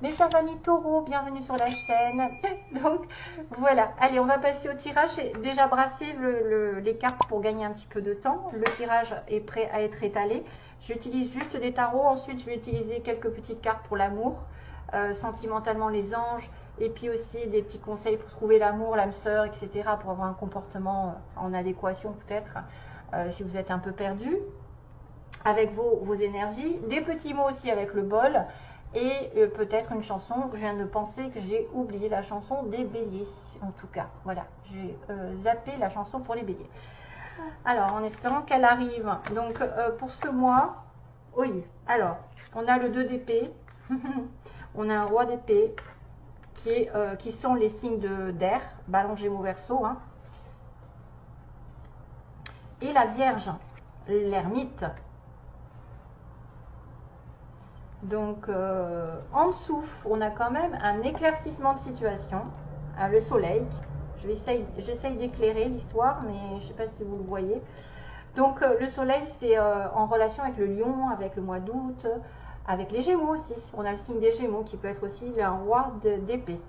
Mes chers amis taureaux, bienvenue sur la chaîne. Donc voilà, allez, on va passer au tirage. J'ai déjà brassé les cartes pour gagner un petit peu de temps. Le tirage est prêt à être étalé. J'utilise juste des tarots. Ensuite, je vais utiliser quelques petites cartes pour l'amour, sentimentalement les anges, et puis aussi des petits conseils pour trouver l'amour, l'âme sœur, etc. pour avoir un comportement en adéquation peut-être, si vous êtes un peu perdu avec vos énergies. Des petits mots aussi avec le bol. Et peut-être une chanson que je viens de penser que j'ai oublié, la chanson des béliers. En tout cas, voilà, j'ai zappé la chanson pour les béliers. Alors, en espérant qu'elle arrive. Donc, pour ce mois, oui. Alors, on a le 2 d'épée. On a un roi d'épée qui sont les signes d'air, Ballon, Gémeaux, Verseau. Hein. Et la Vierge, l'ermite. Donc, en dessous, on a quand même un éclaircissement de situation. Le soleil. J'essaye d'éclairer l'histoire, mais je ne sais pas si vous le voyez. Donc, le soleil, c'est en relation avec le lion, avec le mois d'août, avec les gémeaux aussi. On a le signe des gémeaux qui peut être aussi un roi d'épée.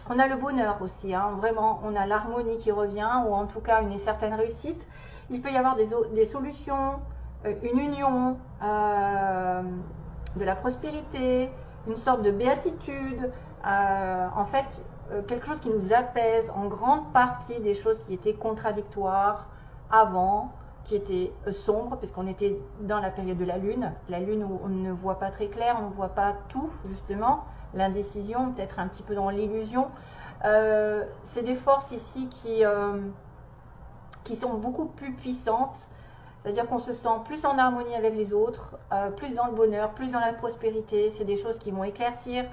On a le bonheur aussi. Hein, vraiment, on a l'harmonie qui revient, ou en tout cas une certaine réussite. Il peut y avoir des solutions, une union, de la prospérité, une sorte de béatitude, en fait quelque chose qui nous apaise en grande partie des choses qui étaient contradictoires avant, qui étaient sombres, puisqu'on était dans la période de la lune où on ne voit pas très clair, on ne voit pas tout justement, l'indécision, peut-être un petit peu dans l'illusion. C'est des forces ici qui sont beaucoup plus puissantes. C'est-à-dire qu'on se sent plus en harmonie avec les autres, plus dans le bonheur, plus dans la prospérité. C'est des choses qui vont éclaircir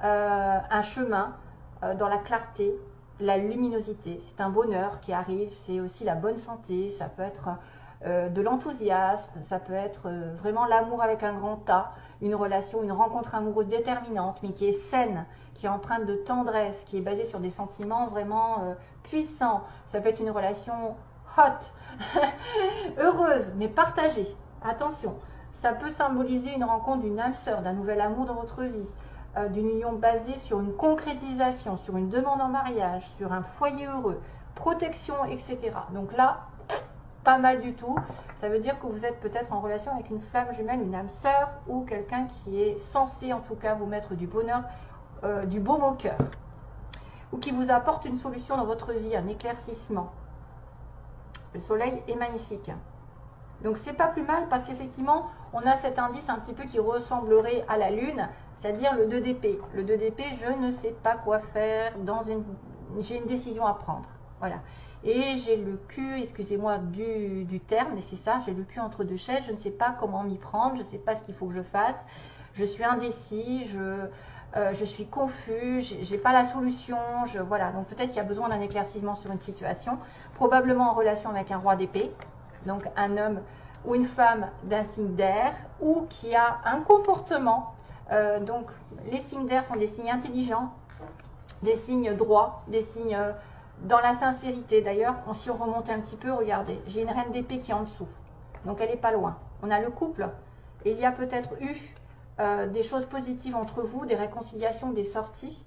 un chemin dans la clarté, la luminosité. C'est un bonheur qui arrive, c'est aussi la bonne santé, ça peut être de l'enthousiasme, ça peut être vraiment l'amour avec un grand A, une relation, une rencontre amoureuse déterminante, mais qui est saine, qui est empreinte de tendresse, qui est basée sur des sentiments vraiment puissants. Ça peut être une relation hot, heureuse, mais partagée. Attention, ça peut symboliser une rencontre d'une âme sœur, d'un nouvel amour dans votre vie, d'une union basée sur une concrétisation, sur une demande en mariage, sur un foyer heureux, protection, etc. Donc là, pas mal du tout. Ça veut dire que vous êtes peut-être en relation avec une flamme jumelle, une âme sœur, ou quelqu'un qui est censé en tout cas vous mettre du bonheur, du baume au cœur, ou qui vous apporte une solution dans votre vie, un éclaircissement. Le soleil est magnifique. Donc c'est pas plus mal parce qu'effectivement, on a cet indice un petit peu qui ressemblerait à la lune, c'est-à-dire le 2 d'épée. Le 2 d'épée, je ne sais pas quoi faire, j'ai une décision à prendre. Voilà. Et j'ai le cul, excusez-moi du terme, mais c'est ça, j'ai le cul entre deux chaises, je ne sais pas comment m'y prendre, je ne sais pas ce qu'il faut que je fasse, je suis indécis, je suis confus, j'ai pas la solution, voilà. Donc peut-être qu'il y a besoin d'un éclaircissement sur une situation, probablement en relation avec un roi d'épée, donc un homme ou une femme d'un signe d'air, ou qui a un comportement. Donc les signes d'air sont des signes intelligents, des signes droits, des signes dans la sincérité. D'ailleurs, si on remonte un petit peu, regardez, j'ai une reine d'épée qui est en dessous, donc elle n'est pas loin. On a le couple, et il y a peut-être eu des choses positives entre vous, des réconciliations, des sorties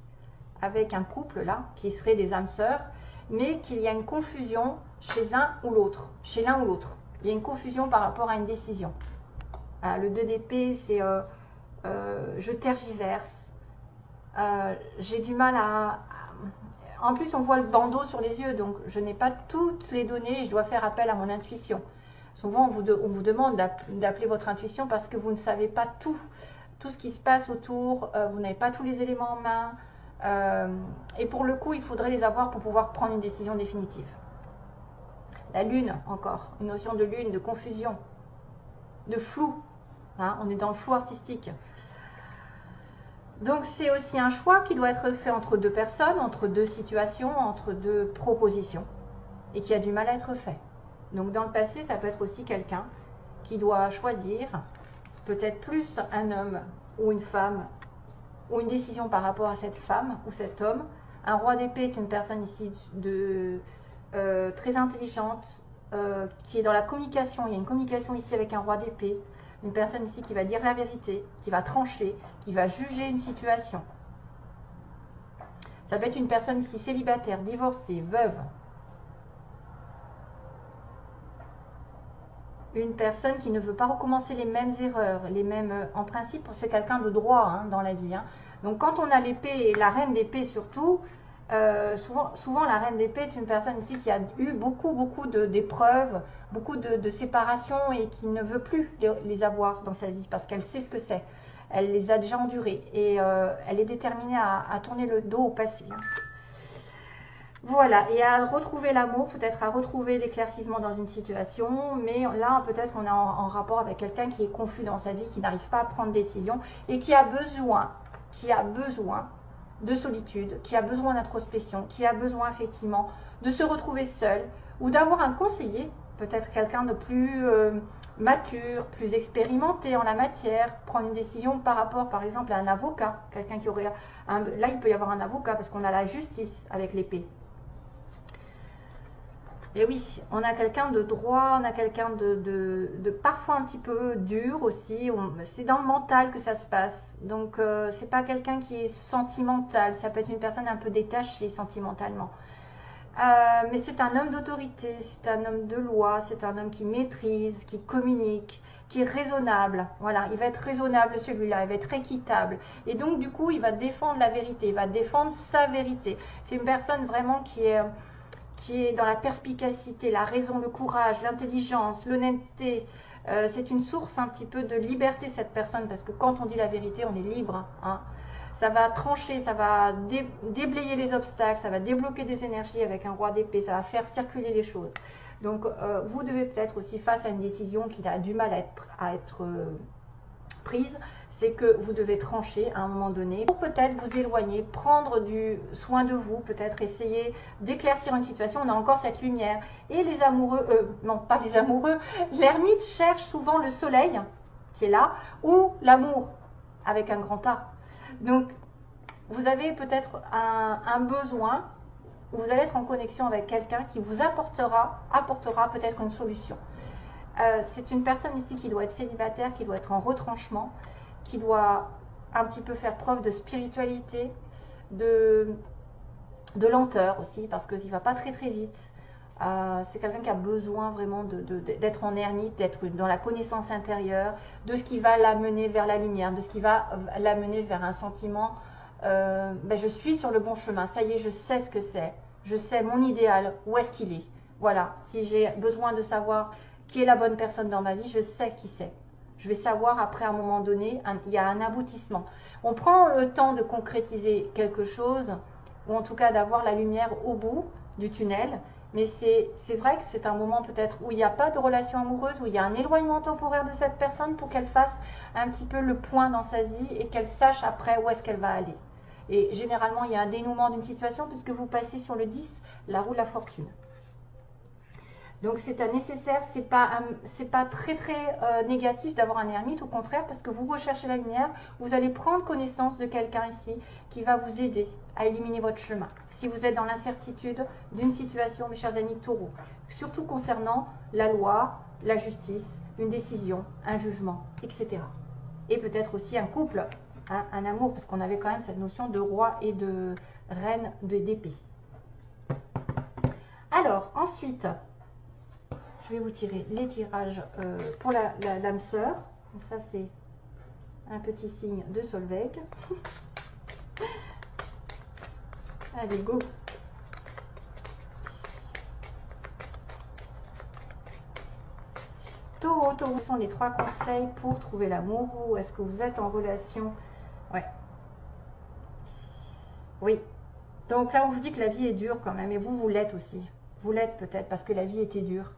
avec un couple là, qui serait des âmes sœurs, mais qu'il y a une confusion chez l'un ou l'autre. Il y a une confusion par rapport à une décision. Le 2 d'épée, c'est je tergiverse, j'ai du mal En plus, on voit le bandeau sur les yeux, donc je n'ai pas toutes les données et je dois faire appel à mon intuition. Souvent, on vous demande d'appeler votre intuition parce que vous ne savez pas tout ce qui se passe autour, vous n'avez pas tous les éléments en main. Et pour le coup, il faudrait les avoir pour pouvoir prendre une décision définitive. La lune, encore, une notion de lune, de confusion, de flou. Hein, on est dans le flou artistique. Donc c'est aussi un choix qui doit être fait entre deux personnes, entre deux situations, entre deux propositions, et qui a du mal à être fait. Donc dans le passé, ça peut être aussi quelqu'un qui doit choisir, peut-être plus un homme ou une femme, ou une décision par rapport à cette femme ou cet homme. Un roi d'épée est une personne ici très intelligente, qui est dans la communication. Il y a une communication ici avec un roi d'épée. Une personne ici qui va dire la vérité, qui va trancher, qui va juger une situation. Ça peut être une personne ici célibataire, divorcée, veuve. Une personne qui ne veut pas recommencer les mêmes erreurs, les mêmes... En principe, c'est quelqu'un de droit hein, dans la vie. Hein. Donc quand on a l'épée, et la reine d'épée surtout, souvent la reine d'épée est une personne ici qui a eu beaucoup d'épreuves, beaucoup de séparations et qui ne veut plus les avoir dans sa vie parce qu'elle sait ce que c'est. Elle les a déjà endurées et elle est déterminée à tourner le dos au passé. Hein. Voilà, et à retrouver l'amour, peut-être à retrouver l'éclaircissement dans une situation, mais là, peut-être qu'on est en rapport avec quelqu'un qui est confus dans sa vie, qui n'arrive pas à prendre décision et qui a besoin de solitude, qui a besoin d'introspection, qui a besoin effectivement de se retrouver seul ou d'avoir un conseiller, peut-être quelqu'un de plus mature, plus expérimenté en la matière, prendre une décision par rapport, par exemple, à un avocat, quelqu'un qui aurait... Là, il peut y avoir un avocat parce qu'on a la justice avec l'épée. Et oui, on a quelqu'un de droit, on a quelqu'un de parfois un petit peu dur aussi. C'est dans le mental que ça se passe. Donc, c'est pas quelqu'un qui est sentimental. Ça peut être une personne un peu détachée sentimentalement. Mais c'est un homme d'autorité, c'est un homme de loi, c'est un homme qui maîtrise, qui communique, qui est raisonnable. Voilà, il va être raisonnable celui-là, il va être équitable. Et donc, du coup, il va défendre la vérité, il va défendre sa vérité. C'est une personne vraiment qui est dans la perspicacité, la raison, le courage, l'intelligence, l'honnêteté. C'est une source un petit peu de liberté, cette personne, parce que quand on dit la vérité, on est libre. Hein. Ça va trancher, ça va déblayer les obstacles, ça va débloquer des énergies avec un roi d'épée, ça va faire circuler les choses. Donc, vous devez peut-être aussi, face à une décision qui a du mal à être prise, c'est que vous devez trancher à un moment donné pour peut-être vous éloigner, prendre du soin de vous, peut-être essayer d'éclaircir une situation. On a encore cette lumière. Et les amoureux, non pas les amoureux, l'ermite cherche souvent le soleil qui est là ou l'amour avec un grand A. Donc vous avez peut-être un besoin, vous allez être en connexion avec quelqu'un qui vous apportera peut-être une solution. C'est une personne ici qui doit être célibataire, qui doit être en retranchement, qui doit un petit peu faire preuve de spiritualité, de lenteur aussi, parce qu'il ne va pas très vite. C'est quelqu'un qui a besoin vraiment d'être en ermite, d'être dans la connaissance intérieure, de ce qui va l'amener vers la lumière, de ce qui va l'amener vers un sentiment, je suis sur le bon chemin, ça y est, je sais ce que c'est, je sais mon idéal, où est-ce qu'il est. Voilà, si j'ai besoin de savoir qui est la bonne personne dans ma vie, je sais qui c'est. Je vais savoir après, à un moment donné, il y a un aboutissement. On prend le temps de concrétiser quelque chose, ou en tout cas d'avoir la lumière au bout du tunnel, mais c'est vrai que c'est un moment peut-être où il n'y a pas de relation amoureuse, où il y a un éloignement temporaire de cette personne pour qu'elle fasse un petit peu le point dans sa vie et qu'elle sache après où est-ce qu'elle va aller. Et généralement, il y a un dénouement d'une situation puisque vous passez sur le 10, la roue de la fortune. Donc c'est un nécessaire, c'est pas très négatif d'avoir un ermite, au contraire, parce que vous recherchez la lumière, vous allez prendre connaissance de quelqu'un ici qui va vous aider à illuminer votre chemin. Si vous êtes dans l'incertitude d'une situation, mes chers amis taureaux, surtout concernant la loi, la justice, une décision, un jugement, etc. Et peut-être aussi un couple, hein, un amour, parce qu'on avait quand même cette notion de roi et de reine d'épée. Alors, ensuite... je vais vous tirer les tirages pour l'âme sœur. Ça, c'est un petit signe de Solveig. Allez, go! Taureau, taureau, sont les 3 conseils pour trouver l'amour. Ou est-ce que vous êtes en relation? Ouais. Oui. Donc là, on vous dit que la vie est dure quand même. Et vous l'êtes aussi. Vous l'êtes peut-être parce que la vie était dure.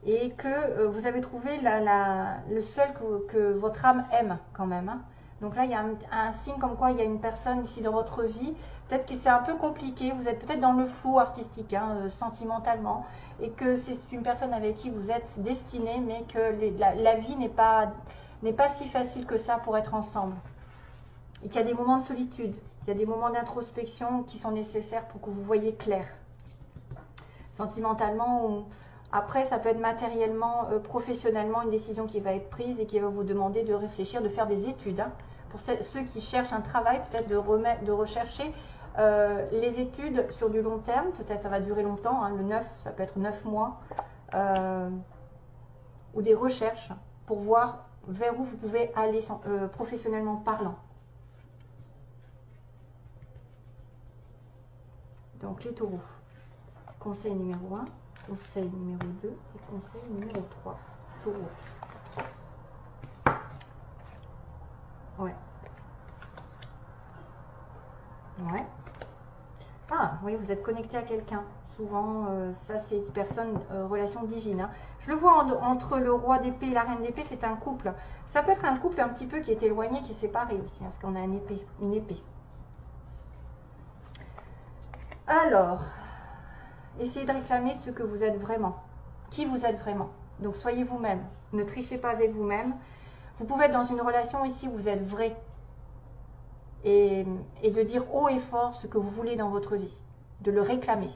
Et que vous avez trouvé le seul que votre âme aime quand même. Hein. Donc là, il y a un signe comme quoi il y a une personne ici dans votre vie, peut-être que c'est un peu compliqué, vous êtes peut-être dans le flou artistique, hein, sentimentalement, et que c'est une personne avec qui vous êtes destiné, mais que la vie n'est pas si facile que ça pour être ensemble. Et qu'il y a des moments de solitude, il y a des moments d'introspection qui sont nécessaires pour que vous voyez clair. Sentimentalement, Après, ça peut être matériellement, professionnellement, une décision qui va être prise et qui va vous demander de réfléchir, de faire des études. Hein. Pour ceux qui cherchent un travail, peut-être de rechercher les études sur du long terme. Peut-être ça va durer longtemps, hein, ça peut être 9 mois. Ou des recherches pour voir vers où vous pouvez aller professionnellement parlant. Donc les taureaux. Conseil numéro 1, conseil numéro 2 et conseil numéro 3. Taureau. Ouais. Ouais. Ah, oui, vous êtes connecté à quelqu'un. Souvent, ça c'est une personne, relation divine. Hein. Je le vois entre le roi d'épée et la reine d'épée, c'est un couple. Ça peut être un couple un petit peu qui est éloigné, qui est séparé aussi, hein, parce qu'on a une épée. Alors, essayez de réclamer ce que vous êtes vraiment. Qui vous êtes vraiment. Donc soyez vous-même. Ne trichez pas avec vous-même. Vous pouvez être dans une relation ici où vous êtes vrai. Et de dire haut et fort ce que vous voulez dans votre vie. De le réclamer.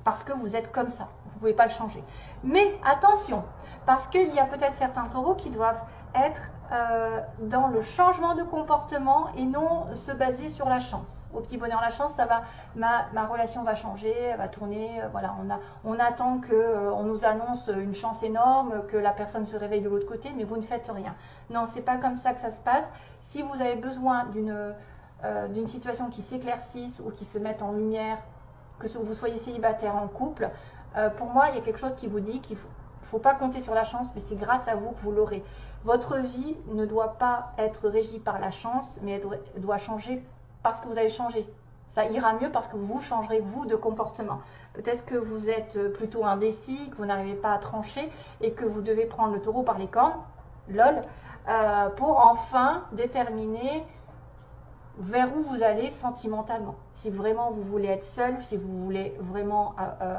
Parce que vous êtes comme ça. Vous ne pouvez pas le changer. Mais attention, parce qu'il y a peut-être certains taureaux qui doivent être dans le changement de comportement et non se baser sur la chance. Au petit bonheur, la chance, ça va, ma relation va changer, elle va tourner. Voilà, on attend qu'on nous annonce une chance énorme, que la personne se réveille de l'autre côté, mais vous ne faites rien. Non, c'est pas comme ça que ça se passe. Si vous avez besoin d'une situation qui s'éclaircisse ou qui se mette en lumière, que vous soyez célibataire en couple, pour moi, il y a quelque chose qui vous dit qu'il ne faut pas compter sur la chance, mais c'est grâce à vous que vous l'aurez. Votre vie ne doit pas être régie par la chance, mais elle doit changer parce que vous allez changer. Ça ira mieux parce que vous changerez, vous, de comportement. Peut-être que vous êtes plutôt indécis, que vous n'arrivez pas à trancher et que vous devez prendre le taureau par les cornes, lol, pour enfin déterminer vers où vous allez sentimentalement. Si vraiment vous voulez être seul, si vous voulez vraiment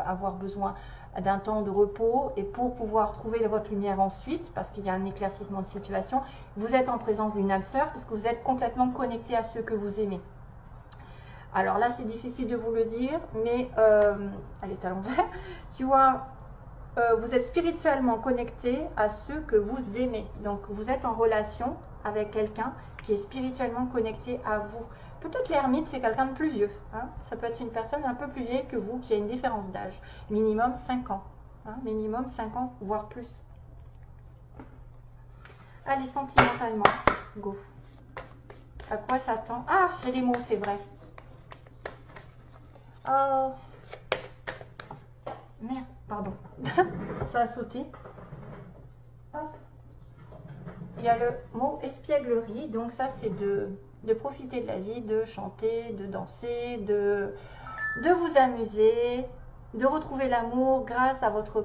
avoir besoin d'un temps de repos et pour pouvoir trouver votre lumière ensuite, parce qu'il y a un éclaircissement de situation, vous êtes en présence d'une âme sœur parce que vous êtes complètement connecté à ceux que vous aimez. Alors là, c'est difficile de vous le dire, mais elle est à l'envers. Tu vois, vous êtes spirituellement connecté à ceux que vous aimez. Donc, vous êtes en relation avec quelqu'un qui est spirituellement connecté à vous. Peut-être l'ermite, c'est quelqu'un de plus vieux. Hein. Ça peut être une personne un peu plus vieille que vous, qui a une différence d'âge. Minimum 5 ans. Hein. Minimum 5 ans, voire plus. Allez, sentimentalement, go. À quoi s'attend? Ah, j'ai les mots, c'est vrai. Oh. Merde, pardon. Ça a sauté. Hop. Il y a le mot espièglerie, donc ça c'est de profiter de la vie, de chanter, de danser, de vous amuser, de retrouver l'amour grâce à votre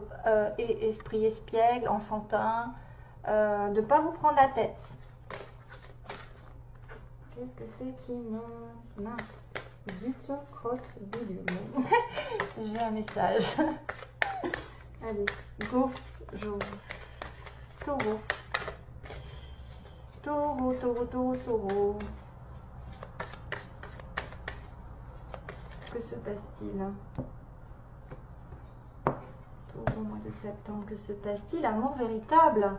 esprit espiègle, enfantin, de ne pas vous prendre la tête. Qu'est-ce que c'est qui mince? Zut, crotte, bidule. J'ai un message. Allez, go, taureau. Taureau, taureau, taureau, taureau. Que se passe-t-il? Taureau, mois de septembre, que se passe-t-il? Amour véritable.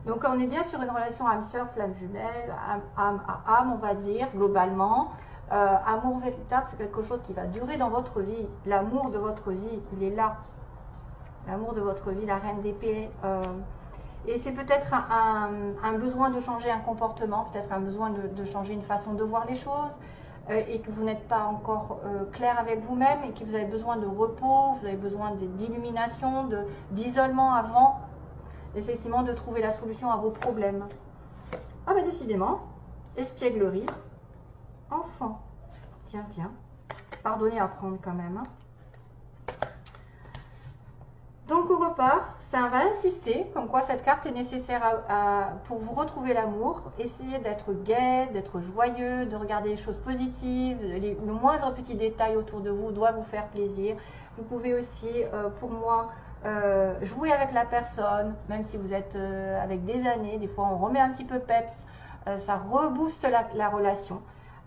Donc là, on est bien sur une relation âme-sœur, flamme jumelle, âme à âme, on va dire, globalement. Amour véritable, c'est quelque chose qui va durer dans votre vie. L'amour de votre vie, il est là. L'amour de votre vie, la reine d'épée. Et c'est peut-être un besoin de changer un comportement, peut-être un besoin de changer une façon de voir les choses, et que vous n'êtes pas encore clair avec vous-même, et que vous avez besoin de repos, vous avez besoin d'illumination, d'isolement avant, effectivement, de trouver la solution à vos problèmes. Ah ben décidément, espièglerie, enfant. Tiens, tiens, pardonnez à prendre quand même. Hein. Donc on repart, ça va insister, comme quoi cette carte est nécessaire pour vous retrouver l'amour. Essayez d'être gai, d'être joyeux, de regarder les choses positives, le moindre petit détail autour de vous doit vous faire plaisir. Vous pouvez aussi, pour moi, jouer avec la personne, même si vous êtes avec des années, des fois on remet un petit peu peps, ça rebooste la relation.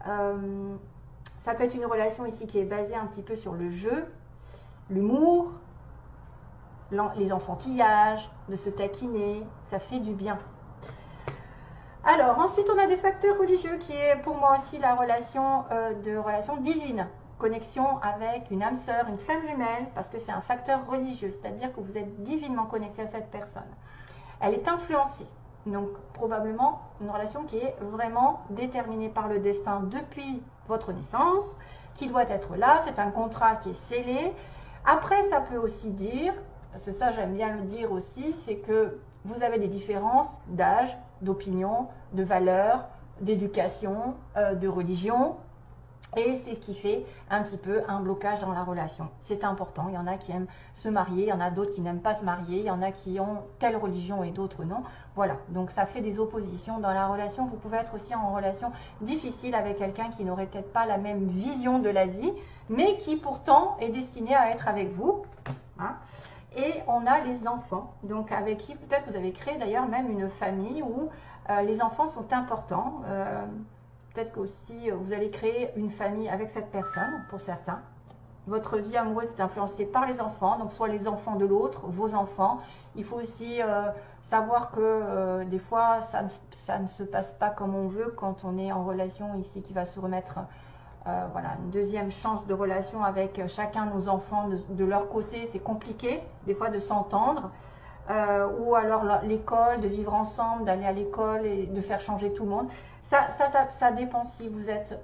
Ça peut être une relation ici qui est basée un petit peu sur le jeu, l'humour, les enfantillages, de se taquiner, ça fait du bien. Alors, ensuite, on a des facteurs religieux qui est pour moi aussi la relation divine. Connexion avec une âme sœur, une flamme jumelle, parce que c'est un facteur religieux, c'est-à-dire que vous êtes divinement connecté à cette personne. Elle est influencée, donc probablement une relation qui est vraiment déterminée par le destin depuis votre naissance, qui doit être là, c'est un contrat qui est scellé. Après, ça peut aussi dire, parce que ça j'aime bien le dire aussi, c'est que vous avez des différences d'âge, d'opinion, de valeurs, d'éducation, de religion. Et c'est ce qui fait un petit peu un blocage dans la relation. C'est important. Il y en a qui aiment se marier, il y en a d'autres qui n'aiment pas se marier, il y en a qui ont telle religion et d'autres non. Voilà, donc ça fait des oppositions dans la relation. Vous pouvez être aussi en relation difficile avec quelqu'un qui n'aurait peut-être pas la même vision de la vie, mais qui pourtant est destiné à être avec vous. Hein. Et on a les enfants, donc avec qui peut-être vous avez créé d'ailleurs même une famille où les enfants sont importants. Peut-être qu'aussi vous allez créer une famille avec cette personne, pour certains. Votre vie amoureuse est influencée par les enfants, donc soit les enfants de l'autre, vos enfants. Il faut aussi savoir que des fois, ça ne se passe pas comme on veut quand on est en relation ici, qui va se remettre voilà, une deuxième chance de relation avec chacun de nos enfants de leur côté. C'est compliqué, des fois, de s'entendre. Ou alors l'école, de vivre ensemble, d'aller à l'école et de faire changer tout le monde. Ça dépend si vous êtes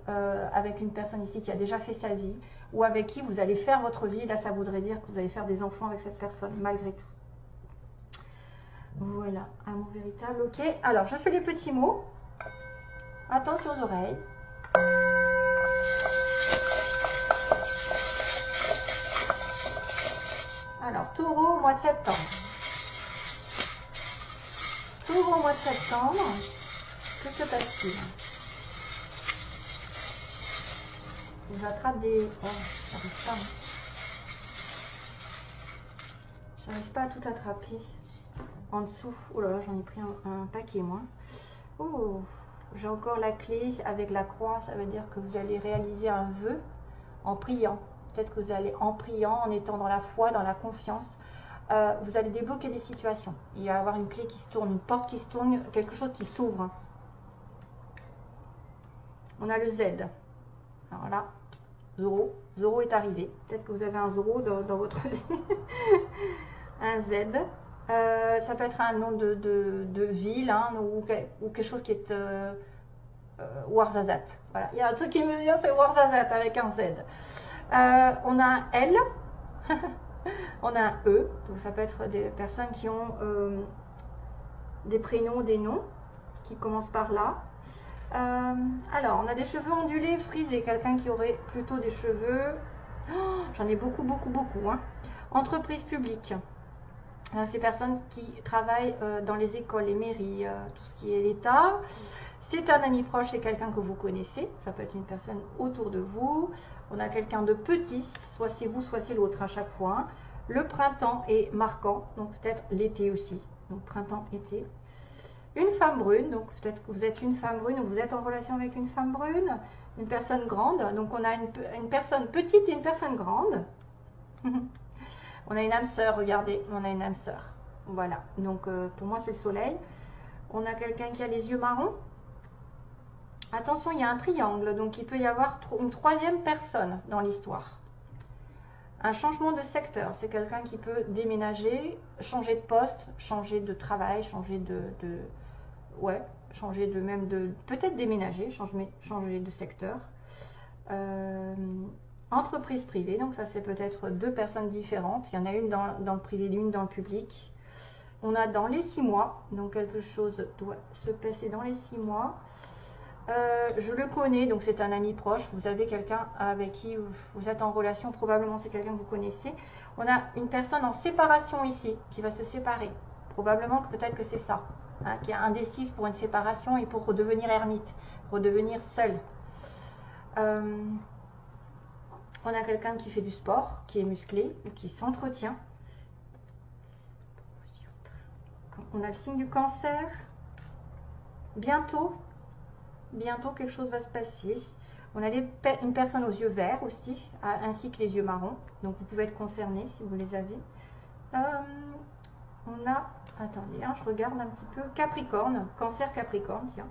avec une personne ici qui a déjà fait sa vie ou avec qui vous allez faire votre vie. Là, ça voudrait dire que vous allez faire des enfants avec cette personne, malgré tout. Voilà, amour véritable, ok. Alors, je fais les petits mots. Attention aux oreilles. Alors, taureau au mois de septembre. Taureau au mois de septembre. Que se passe-t-il? J'attrape des... Oh, j'arrive pas. J'arrive pas à tout attraper. En dessous. Oh là là, j'en ai pris un paquet, moi. Oh, j'ai encore la clé avec la croix. Ça veut dire que vous allez réaliser un vœu en priant. Peut-être que vous allez, en priant, en étant dans la foi, dans la confiance, vous allez débloquer des situations. Il va y avoir une clé qui se tourne, une porte qui se tourne, quelque chose qui s'ouvre. On a le Z. Alors là, Zoro. Zoro est arrivé. Peut-être que vous avez un Zoro dans votre vie. Un Z. Ça peut être un nom de ville hein, ou quelque chose qui est Ouarzazate. Voilà. Il y a un truc qui me vient, c'est Ouarzazate avec un Z. On a un L. On a un E. Donc ça peut être des personnes qui ont des prénoms, des noms qui commencent par là. Alors, on a des cheveux ondulés, frisés. Quelqu'un qui aurait plutôt des cheveux... Oh, j'en ai beaucoup, beaucoup, beaucoup. Hein. Entreprise publique. Ces personnes qui travaillent dans les écoles, les mairies, tout ce qui est l'État. C'est un ami proche, c'est quelqu'un que vous connaissez. Ça peut être une personne autour de vous. On a quelqu'un de petit, soit c'est vous, soit c'est l'autre à chaque fois. Hein. Le printemps est marquant, donc peut-être l'été aussi. Donc printemps, été. Une femme brune, donc peut-être que vous êtes une femme brune ou vous êtes en relation avec une femme brune, une personne grande, donc on a une personne petite et une personne grande. On a une âme sœur, regardez, on a une âme sœur. Voilà, donc pour moi c'est le soleil. On a quelqu'un qui a les yeux marrons. Attention, il y a un triangle, donc il peut y avoir une troisième personne dans l'histoire. Un changement de secteur, c'est quelqu'un qui peut déménager, changer de poste, changer de travail, changer ouais, changer peut-être déménager, changer de secteur. Entreprise privée, donc ça c'est peut-être deux personnes différentes. Il y en a une dans le privé, une dans le public. On a dans les 6 mois, donc quelque chose doit se passer dans les 6 mois. Je le connais, donc c'est un ami proche. Vous avez quelqu'un avec qui vous êtes en relation, probablement c'est quelqu'un que vous connaissez. On a une personne en séparation ici, qui va se séparer. Probablement que peut-être que c'est ça, hein, qui est indécise pour une séparation et pour redevenir ermite, redevenir seul. On a quelqu'un qui fait du sport, qui est musclé, ou qui s'entretient. On a le signe du cancer. Bientôt quelque chose va se passer. On a une personne aux yeux verts aussi, ainsi que les yeux marrons. Donc vous pouvez être concerné si vous les avez. On a, attendez, hein, je regarde un petit peu, Capricorne, Cancer Capricorne, tiens.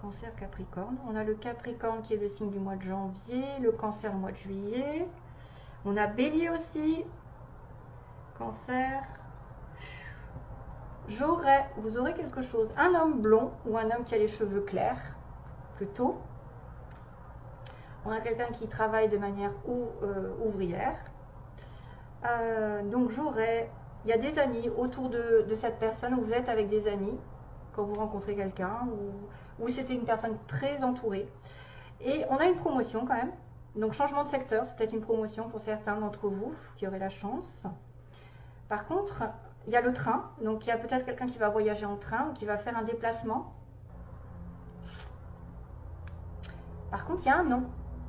Cancer Capricorne. On a le Capricorne qui est le signe du mois de janvier, le Cancer le mois de juillet. On a Bélier aussi, Cancer. Vous aurez quelque chose, un homme blond ou un homme qui a les cheveux clairs, plutôt. On a quelqu'un qui travaille de manière ouvrière. Donc il y a des amis autour de cette personne, où vous êtes avec des amis quand vous rencontrez quelqu'un, ou c'était une personne très entourée. Et on a une promotion quand même. Donc changement de secteur, c'est peut-être une promotion pour certains d'entre vous qui auraient la chance. Par contre, il y a le train, donc il y a peut-être quelqu'un qui va voyager en train ou qui va faire un déplacement. Par contre, il y a un non.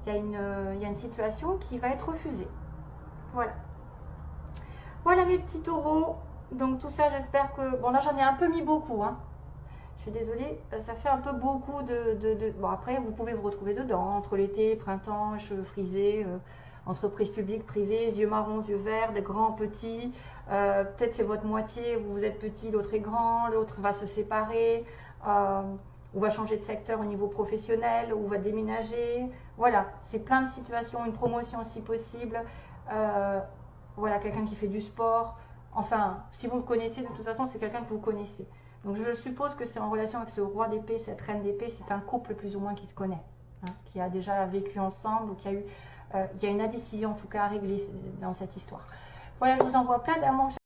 Il y a une situation qui va être refusée. Voilà. Voilà mes petits taureaux. Donc tout ça, j'espère que... Bon, là, j'en ai un peu mis beaucoup. Hein. Je suis désolée, ça fait un peu beaucoup de... Bon, après, vous pouvez vous retrouver dedans, entre l'été, printemps, cheveux frisés, entreprise publique, privée, yeux marrons, yeux verts, des grands, petits. Peut-être c'est votre moitié, vous êtes petit, l'autre est grand, l'autre va se séparer, ou va changer de secteur au niveau professionnel, ou va déménager. Voilà, c'est plein de situations, une promotion si possible. Voilà, quelqu'un qui fait du sport. Enfin, si vous le connaissez, de toute façon, c'est quelqu'un que vous connaissez. Donc je suppose que c'est en relation avec ce roi d'épée, cette reine d'épée, c'est un couple plus ou moins qui se connaît, hein, qui a déjà vécu ensemble, ou qui a eu, il y a une indécision en tout cas à régler dans cette histoire. Voilà, je vous envoie plein d'amour.